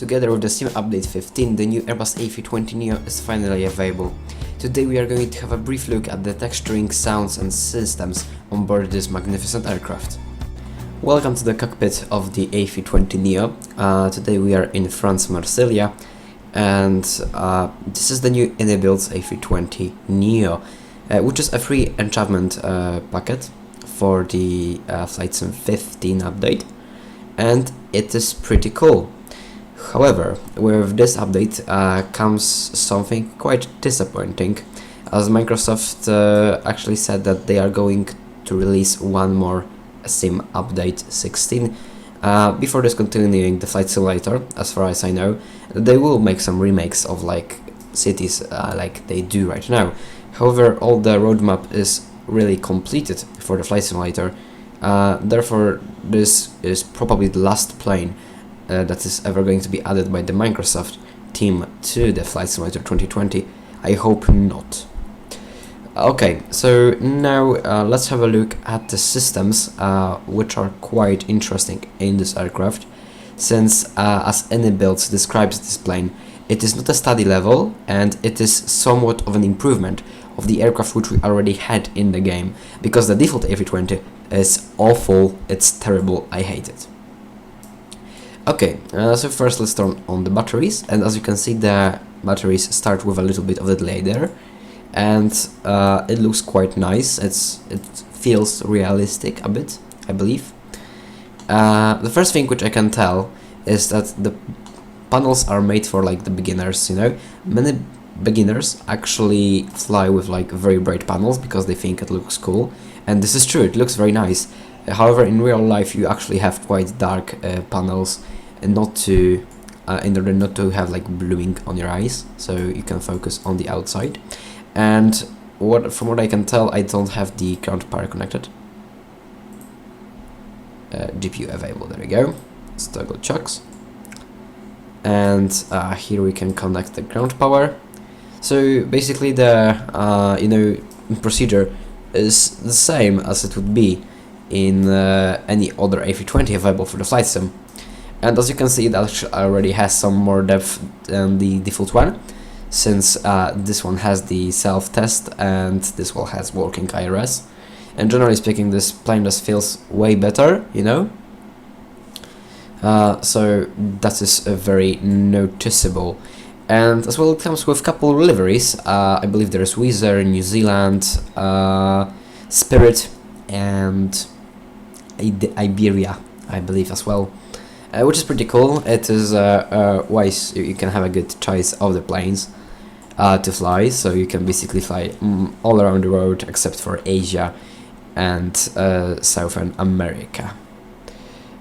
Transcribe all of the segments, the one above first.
Together with the Steam Update 15, the new Airbus A320Neo is finally available. Today we are going to have a brief look at the texturing, sounds and systems on board this magnificent aircraft. Welcome to the cockpit of the A320Neo. Today we are in France, Marseille, and this is the new in-built A320Neo, which is a free enchantment packet for the Flight Sim 15 update, and it is pretty cool. However, with this update comes something quite disappointing, as Microsoft actually said that they are going to release one more Sim Update 16 before discontinuing the flight simulator. As far as I know, they will make some remakes of like cities like they do right now. However, all the roadmap is really completed for the flight simulator. Therefore, this is probably the last plane that is ever going to be added by the Microsoft team to the Flight Simulator 2020. I hope not. Okay, so now let's have a look at the systems, which are quite interesting in this aircraft, since as any build describes this plane, it is not a study level and it is somewhat of an improvement of the aircraft which we already had in the game, because the default A320 is awful, it's terrible, I hate it. Okay, so first let's turn on the batteries, and as you can see the batteries start with a little bit of the delay there, and it looks quite nice. It feels realistic a bit, I believe. The first thing which I can tell is that the panels are made for like the beginners, you know. Many beginners actually fly with like very bright panels because they think it looks cool, and this is true, it looks very nice. However, in real life you actually have quite dark panels, and not to in order not to have like bluing on your eyes, so you can focus on the outside. And from what I can tell, I don't have the ground power connected. GPU available, there we go. Let's toggle chocks, and here we can connect the ground power. So basically the procedure is the same as it would be in any other A320 available for the flight sim, and as you can see, it actually already has some more depth than the default one, since this one has the self-test and this one has working IRS, and generally speaking this plane just feels way better, you know. So that is very noticeable. And as well, it comes with a couple liveries. I believe there is Wizz Air, New Zealand, Spirit, and Iberia, I believe as well, which is pretty cool. It is wise, you can have a good choice of the planes to fly, so you can basically fly all around the world except for Asia and Southern America.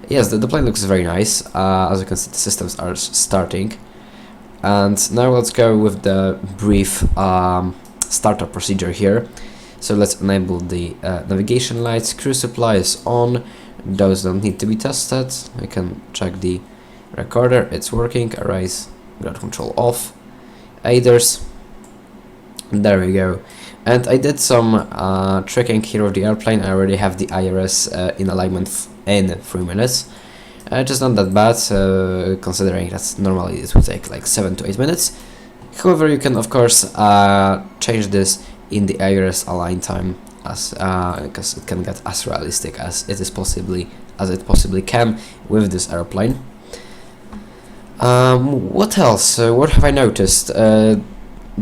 Yes, the plane looks very nice. As you can see, the systems are starting. And now let's go with the brief startup procedure here. So let's enable the navigation lights. Crew supply is on. Those don't need to be tested. I can check the recorder, it's working. Erase ground control off. Aiders, there we go. And I did some tracking here of the airplane. I already have the IRS in alignment in 3 minutes. Just not that bad, considering that normally it would take like 7 to 8 minutes. However, you can of course change this in the IRS align time, as because it can get as realistic as it possibly can with this airplane. What else? What have I noticed? The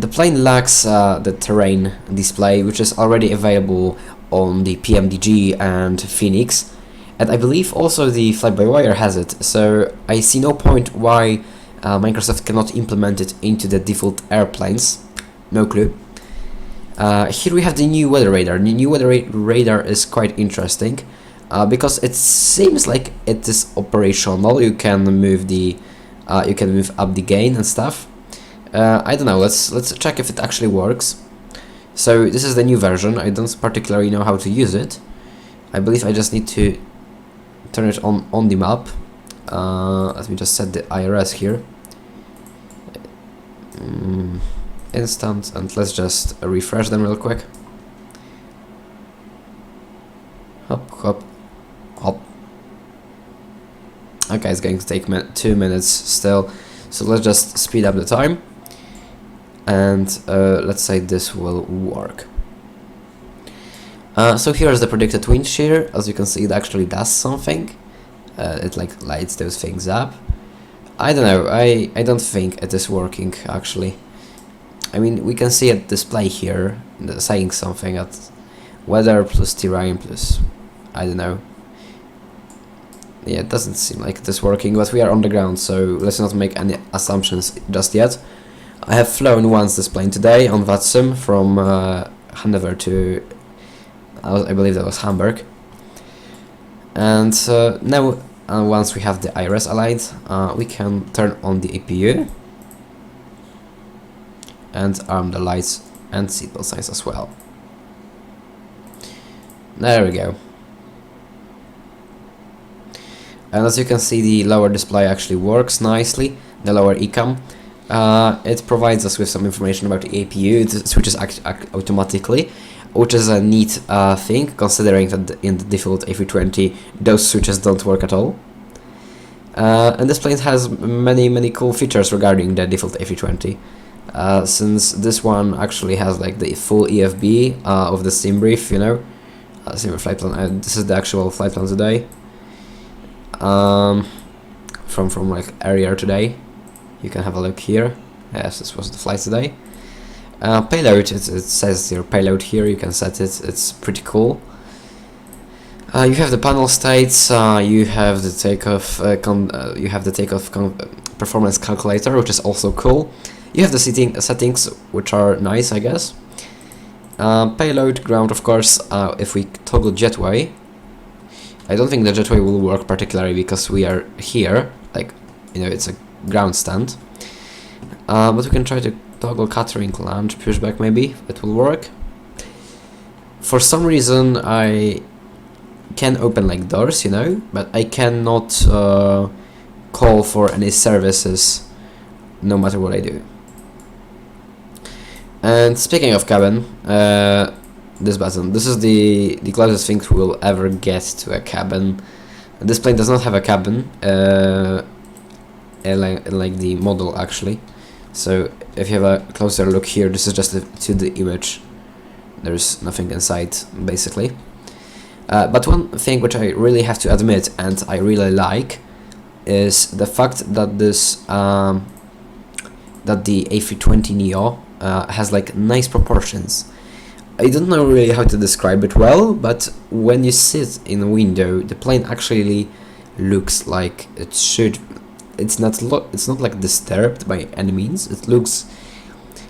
plane lacks the terrain display, which is already available on the PMDG and Phoenix. And I believe also the fly-by-wire has it, so I see no point why Microsoft cannot implement it into the default airplanes. No clue. Here we have the new weather radar. The new weather radar is quite interesting because it seems like it is operational. You can move up the gain and stuff. I don't know. Let's check if it actually works. So this is the new version. I don't particularly know how to use it. I believe I just need to turn it on the map. Let me just set the IRS here. Instant, and let's just refresh them real quick. Hop, hop, hop. Okay, it's going to take 2 minutes still. So let's just speed up the time, and let's say this will work. So here's the predicted wind shear. As you can see, it actually does something. It like lights those things up. I don't know, I don't think it is working actually. I mean, we can see a display here saying something at weather plus terrain plus, I don't know. Yeah, it doesn't seem like it is working, but we are on the ground, so let's not make any assumptions just yet. I have flown once this plane today on VATSIM from Hanover to, I believe that was Hamburg. And now, once we have the iris aligned, we can turn on the APU and arm the lights and seatbelt signs as well. There we go. And as you can see, the lower display actually works nicely, the lower ECAM. It provides us with some information about the APU. It switches automatically, which is a neat thing, considering that in the default A320 those switches don't work at all. And this plane has many cool features regarding the default A320. Since this one actually has like the full EFB of the sim brief, you know, sim flight plan. This is the actual flight plan today. From like earlier today. You can have a look here. Yes, this was the flight today. Payload, it says your payload here. You can set it. It's pretty cool. You have the panel states. You have the takeoff performance calculator, which is also cool. You have the settings, which are nice, I guess. Payload, ground, of course. If we toggle jetway, I don't think the jetway will work particularly because we are here, like, you know, it's a ground stand. But we can try to toggle catering launch pushback, maybe it will work. For some reason I can open like doors, you know, but I cannot call for any services no matter what I do. And speaking of cabin, this button, this is the closest thing we'll ever get to a cabin. This plane does not have a cabin, like the model actually. So if you have a closer look here, this is just to the image. There's nothing inside, basically. But one thing which I really have to admit, and I really like, is the fact that this that the A320Neo has like nice proportions. I don't know really how to describe it well, but when you sit in a window, the plane actually looks like it should. It's not like disturbed by any means. It looks.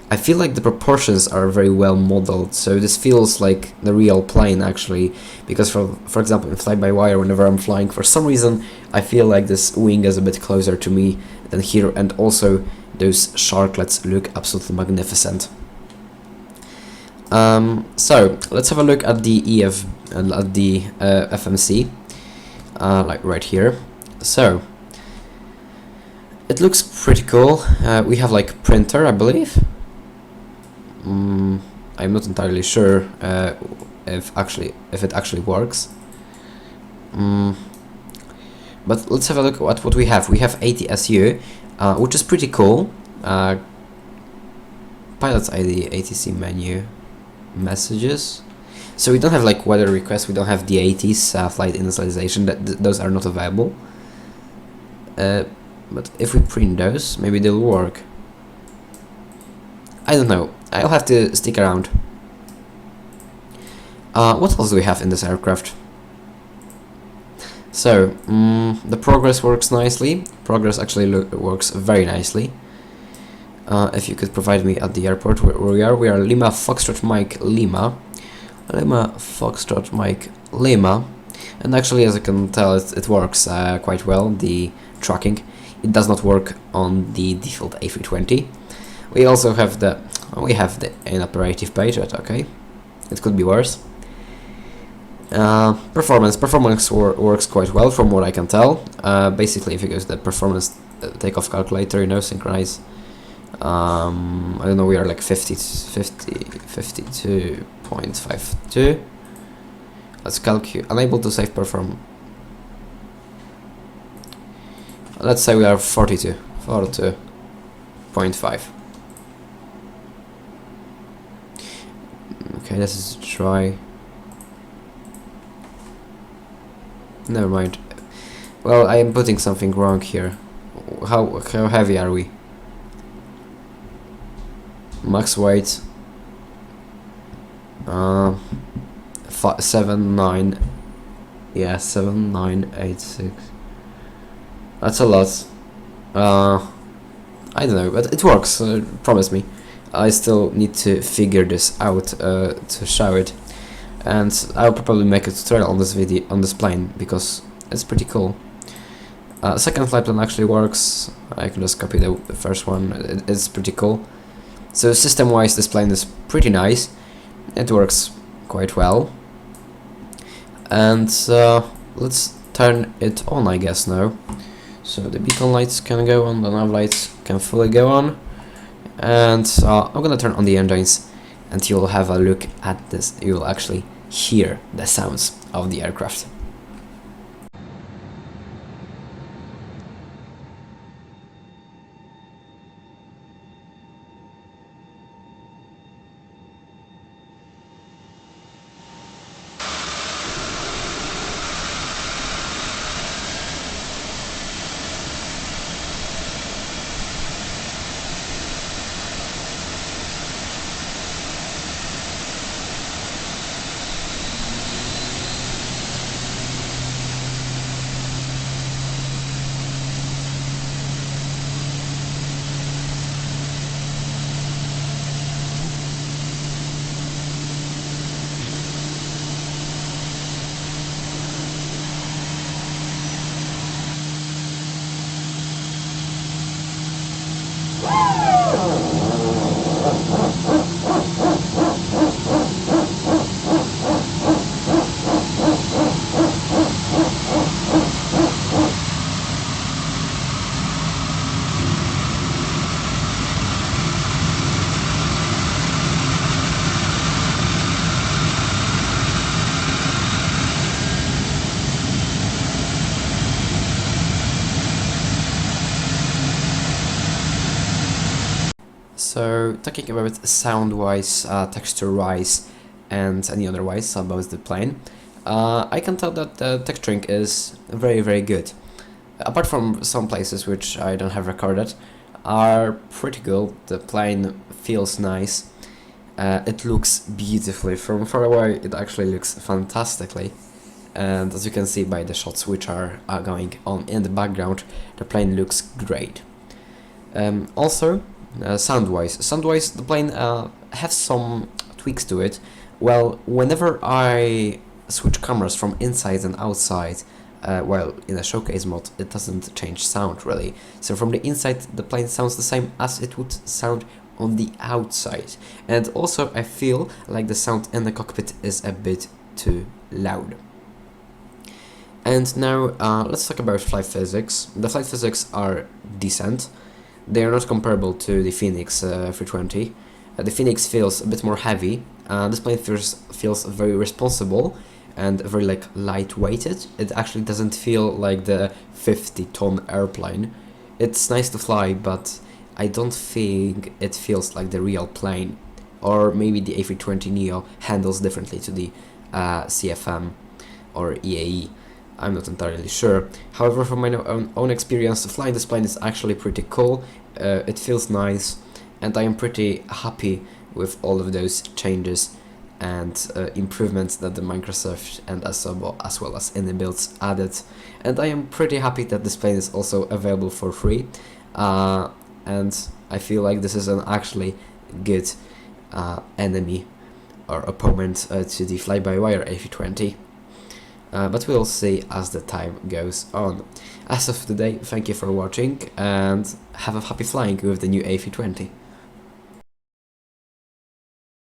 I feel like the proportions are very well modeled, so this feels like the real plane actually. Because for example, in fly-by-wire, whenever I'm flying, for some reason I feel like this wing is a bit closer to me than here, and also those sharklets look absolutely magnificent. So let's have a look at the at the FMC, like right here. So it looks pretty cool. We have like printer, I believe. I'm not entirely sure if it actually works. But let's have a look at what we have. We have ATSU, which is pretty cool. Pilot's ID, ATC menu, messages. So we don't have like weather requests. We don't have DATs, flight initialization. Those are not available. But if we print those, maybe they'll work. I don't know. I'll have to stick around. What else do we have in this aircraft? So, the progress works nicely. Progress actually works very nicely. If you could provide me at the airport where we are. We are Lima Foxtrot Mike Lima. Lima Foxtrot Mike Lima. And actually, as you can tell, it works quite well, the tracking. It does not work on the default A320. We also have the inoperative page, but okay, it could be worse. Performance works quite well from what I can tell. Basically, if you go to the performance takeoff calculator, you know, synchronize. I don't know, we are like 52.52. Let's calculate. Unable to save perform. Let's say we are 42. 0.5. Okay, let's try. Never mind. Well, I am putting something wrong here. How heavy are we? Max weight. 79. Yeah, 7986. That's a lot. I don't know, but it works. Promise me. I still need to figure this out to show it, and I'll probably make a tutorial on this video on this plane because it's pretty cool. Second flight plan actually works. I can just copy the first one. It's pretty cool. So system-wise, this plane is pretty nice. It works quite well. And let's turn it on, I guess, now. So the beacon lights can go on, the nav lights can fully go on. And I'm gonna turn on the engines, and you'll have a look at this. You'll actually hear the sounds of the aircraft. So, talking about sound-wise, texture-wise, and any other wise about the plane, I can tell that the texturing is very, very good. Apart from some places which I don't have recorded, are pretty good. The plane feels nice. It looks beautifully. From far away, it actually looks fantastically. And as you can see by the shots which are going on in the background, the plane looks great. Also, sound-wise, the plane has some tweaks to it. Well, whenever I switch cameras from inside and outside, while in a showcase mode, it doesn't change sound really. So from the inside, the plane sounds the same as it would sound on the outside. And also, I feel like the sound in the cockpit is a bit too loud. And now, let's talk about flight physics. The flight physics are decent. They are not comparable to the Phoenix 320. The Phoenix feels a bit more heavy. This plane feels very responsible and very like light-weighted. It actually doesn't feel like the 50-ton airplane. It's nice to fly, but I don't think it feels like the real plane. Or maybe the A320Neo handles differently to the CFM or EAE. I'm not entirely sure. However, from my own experience, flying this plane is actually pretty cool. It feels nice, and I am pretty happy with all of those changes and improvements that the Microsoft and Asobo, as well as Anybuilds, added. And I am pretty happy that this plane is also available for free. And I feel like this is an actually good enemy or opponent to the fly-by-wire A320. But we'll see as the time goes on. As of today, thank you for watching and have a happy flying with the new A320.